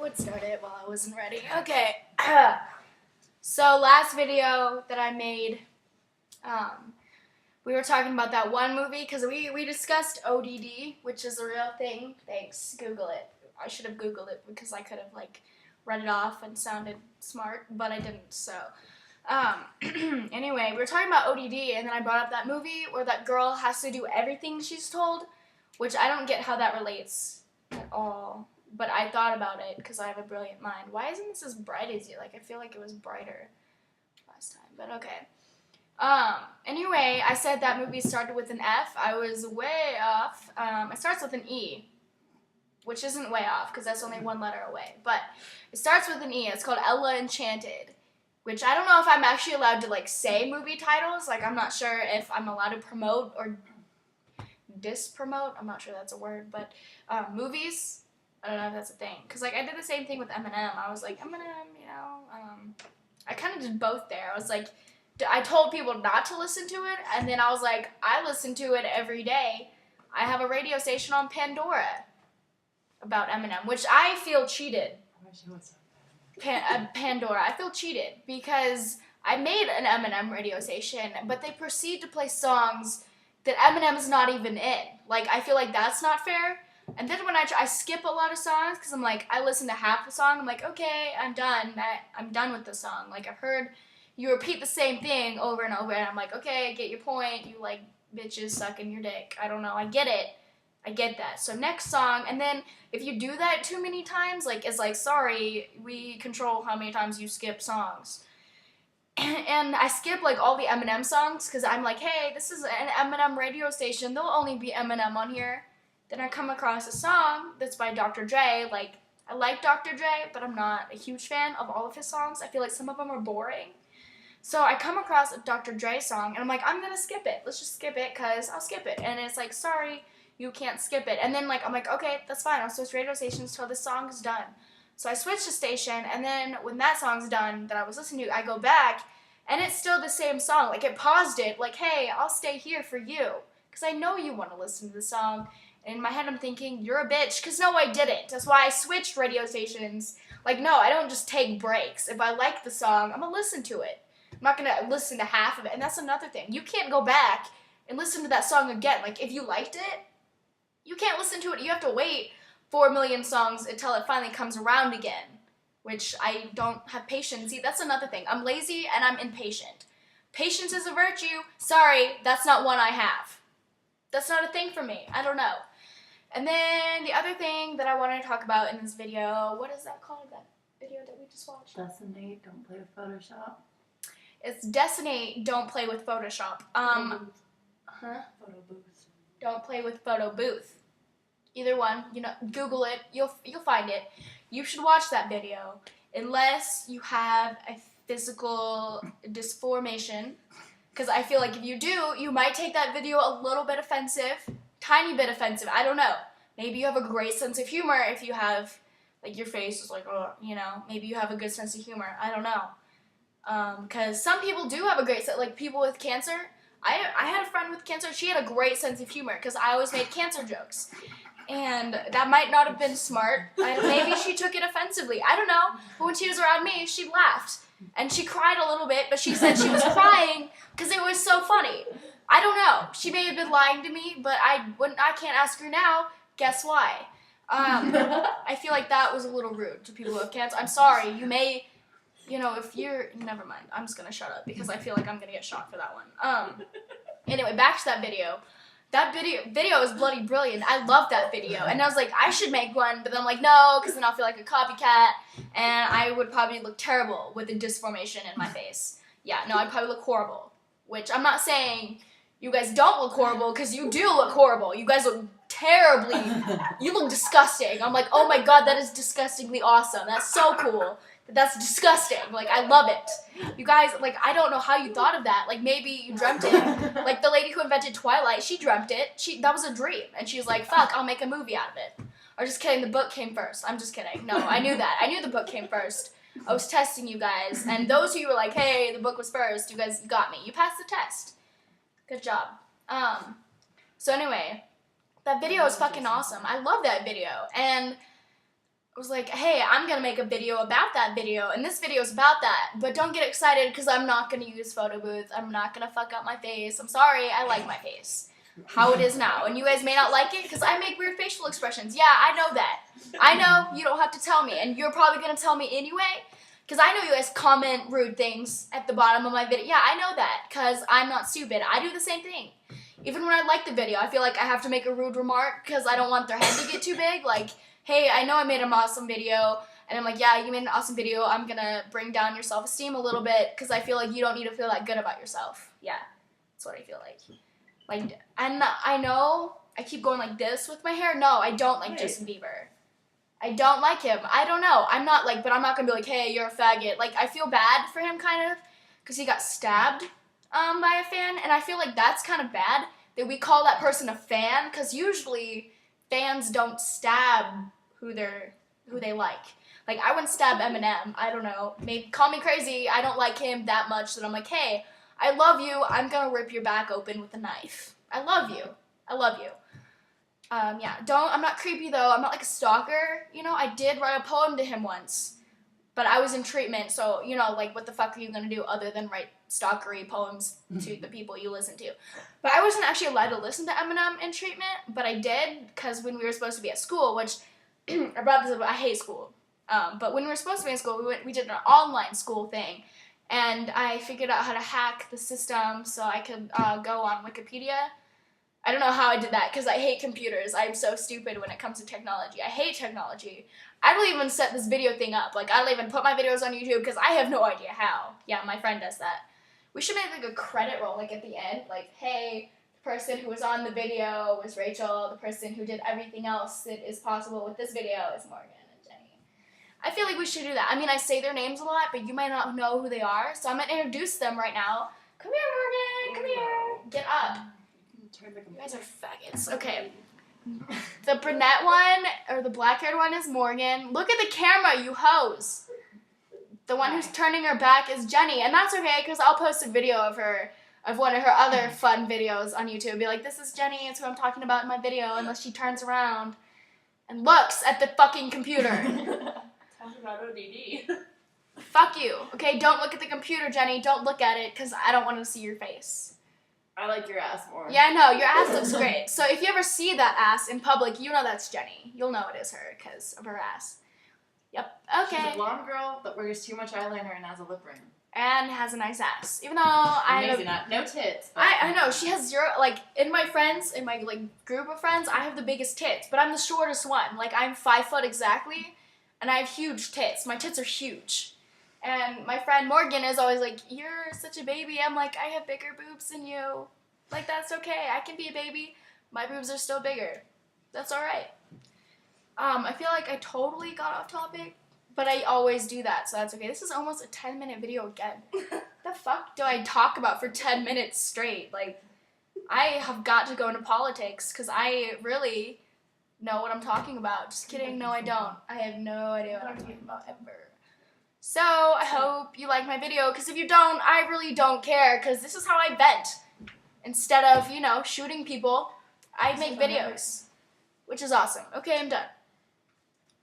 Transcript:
would start it while I wasn't ready. Okay. So last video that I made, we were talking about that one movie because we discussed ODD, which is a real thing. Thanks. Google it. I should have Googled it because I could have read it off and sounded smart, but I didn't. So anyway, we were talking about ODD, and then I brought up that movie where that girl has to do everything she's told, which I don't get how that relates at all. But I thought about it because I have a brilliant mind. Why isn't this as bright as you? I feel like it was brighter last time, but okay. Anyway, I said that movie started with an F. I was way off. It starts with an E, which isn't way off because that's only one letter away. But it starts with an E. It's called Enchanted, which I don't know if I'm actually allowed to say movie titles. I'm not sure if I'm allowed to promote or dispromote. I'm not sure that's a word, but movies. I don't know if that's a thing. Because, I did the same thing with Eminem. I was like, Eminem, I kind of did both there. I was like, I told people not to listen to it, and then I was like, I listen to it every day. I have a radio station on Pandora about Eminem, which I feel cheated. Pandora. I feel cheated because I made an Eminem radio station, but they proceed to play songs that Eminem is not even in. I feel like that's not fair. And then when I skip a lot of songs because I'm like, I listen to half the song. I'm like, okay, I'm done. I'm done with the song. I've heard you repeat the same thing over and over, and I'm like, okay, I get your point. You bitches sucking your dick. I don't know. I get it. I get that. So next song, and then if you do that too many times, it's sorry, we control how many times you skip songs. And I skip all the Eminem songs because I'm like, hey, this is an Eminem radio station. There'll only be Eminem on here. Then I come across a song that's by Dr. Dre. I like Dr. Dre, but I'm not a huge fan of all of his songs. I feel like some of them are boring. So I come across a Dr. Dre song, and I'm like, I'm going to skip it. Let's just skip it because I'll skip it. And it's sorry, you can't skip it. And then I'm like, okay, that's fine. I'll switch radio stations till this song is done. So I switch the station, and then when that song's done that I was listening to, I go back, and it's still the same song. It paused it, hey, I'll stay here for you because I know you want to listen to the song. In my head, I'm thinking, you're a bitch, because no, I didn't. That's why I switched radio stations. No, I don't just take breaks. If I like the song, I'm going to listen to it. I'm not going to listen to half of it, and that's another thing. You can't go back and listen to that song again. If you liked it, you can't listen to it. You have to wait 4 million songs until it finally comes around again, which I don't have patience. See, that's another thing. I'm lazy, and I'm impatient. Patience is a virtue. Sorry, that's not one I have. That's not a thing for me. I don't know. And then the other thing that I wanted to talk about in this video, what is that called, that video that we just watched? Decimate, don't play with Photoshop. It's Decimate, don't play with Photoshop. Photobooth. Don't play with Photobooth. Either one, Google it, you'll find it. You should watch that video unless you have a physical disformation. Because I feel like if you do, you might take that video a little bit offensive. Tiny bit offensive. I don't know. Maybe you have a great sense of humor if you have, your face is maybe you have a good sense of humor. I don't know. Because some people do have a great sense, people with cancer. I had a friend with cancer. She had a great sense of humor because I always made cancer jokes. And that might not have been smart. Maybe she took it offensively. I don't know. But when she was around me, she laughed. And she cried a little bit, but she said she was crying because it was so funny. I don't know. She may have been lying to me, but I can't ask her now. Guess why? I feel like that was a little rude to people who have cancer. I'm sorry. You may, if you're, never mind. I'm just going to shut up because I feel like I'm going to get shot for that one. Anyway, back to that video. That video is bloody brilliant. I love that video. And I was like, I should make one, but then I'm like, no, because then I'll feel like a copycat, and I would probably look terrible with a disformation in my face. Yeah, no, I'd probably look horrible, which I'm not saying you guys don't look horrible, because you do look horrible. You guys look terribly, you look disgusting. I'm like, oh my god, that is disgustingly awesome. That's so cool. That's disgusting. I love it. You guys, I don't know how you thought of that. Maybe you dreamt it. The lady who invented Twilight, she dreamt it. That was a dream. And she was like, fuck, I'll make a movie out of it. Or just kidding, the book came first. I'm just kidding. No, I knew that. I knew the book came first. I was testing you guys. And those of you who were like, hey, the book was first, you guys got me. You passed the test. Good job. So anyway, that video is fucking awesome. I love that video. And was like, hey, I'm gonna make a video about that video, and this video is about that, but don't get excited because I'm not gonna use Photobooth. I'm not gonna fuck up my face. I'm sorry, I like my face. How it is now. And you guys may not like it because I make weird facial expressions. Yeah, I know that. I know, you don't have to tell me, and you're probably gonna tell me anyway, because I know you guys comment rude things at the bottom of my video. Yeah, I know that, because I'm not stupid. I do the same thing. Even when I like the video, I feel like I have to make a rude remark because I don't want their head to get too big. Like, hey, I know I made an awesome video, and I'm like, yeah, you made an awesome video. I'm going to bring down your self-esteem a little bit because I feel like you don't need to feel that good about yourself. Yeah, that's what I feel like. Like, and I know I keep going like this with my hair. No, I don't like Justin Bieber. I don't like him. I don't know. I'm not like, but I'm not going to be like, hey, you're a faggot. Like, I feel bad for him kind of because he got stabbed by a fan, and I feel like that's kind of bad that we call that person a fan because usually fans don't stab who they like. Like, I wouldn't stab Eminem. I don't know. Maybe call me crazy. I don't like him that much that I'm like, hey, I love you. I'm gonna rip your back open with a knife. I love you. I love you. Yeah. I'm not creepy though. I'm not like a stalker. You know, I did write a poem to him once, but I was in treatment, so you know, like, what the fuck are you gonna do other than write stalkery poems to the people you listen to? But I wasn't actually allowed to listen to Eminem in treatment, but I did because when we were supposed to be at school, which I brought this up. I hate school. But when we were supposed to be in school, we did an online school thing, and I figured out how to hack the system so I could go on Wikipedia. I don't know how I did that because I hate computers. I'm so stupid when it comes to technology. I hate technology. I don't even set this video thing up. Like, I don't even put my videos on YouTube because I have no idea how. Yeah, my friend does that. We should make like a credit roll, like at the end, like, hey, the person who was on the video was Rachel. The person who did everything else that is possible with this video is Morgan. I feel like we should do that. I mean, I say their names a lot, but you might not know who they are, so I'm going to introduce them right now. Come here, Morgan. Come here. Get up. You guys are faggots. Okay. The brunette one, or the black-haired one, is Morgan. Look at the camera, you hoes. The one who's turning her back is Jenny, and that's okay, because I'll post a video of her, of one of her other fun videos on YouTube. Be like, this is Jenny, it's who I'm talking about in my video, unless she turns around and looks at the fucking computer. About ODD. Fuck you. Okay, don't look at the computer, Jenny. Don't look at it, because I don't want to see your face. I like your ass more. Yeah, I know. Your ass looks great. So if you ever see that ass in public, you know that's Jenny. You'll know it is her, because of her ass. Yep. Okay. She's a blonde girl that wears too much eyeliner and has a lip ring. And has a nice ass. Even though no tits. I know. She has zero, like, in my friends, in my, like, group of friends, I have the biggest tits, but I'm the shortest one. Like, I'm 5 foot exactly. And I have huge tits. My tits are huge. And my friend Morgan is always like, you're such a baby. I'm like, I have bigger boobs than you. Like, that's okay. I can be a baby. My boobs are still bigger. That's all right. I feel like I totally got off topic, but I always do that, so that's okay. This is almost a 10-minute video again. The fuck do I talk about for 10 minutes straight? Like, I have got to go into politics because I really know what I'm talking about. Just kidding. No, I don't. I have no idea what I'm talking about ever. So, I hope you like my video, because if you don't, I really don't care, because this is how I vent. Instead of, you know, shooting people, I make videos, which is awesome. Okay, I'm done.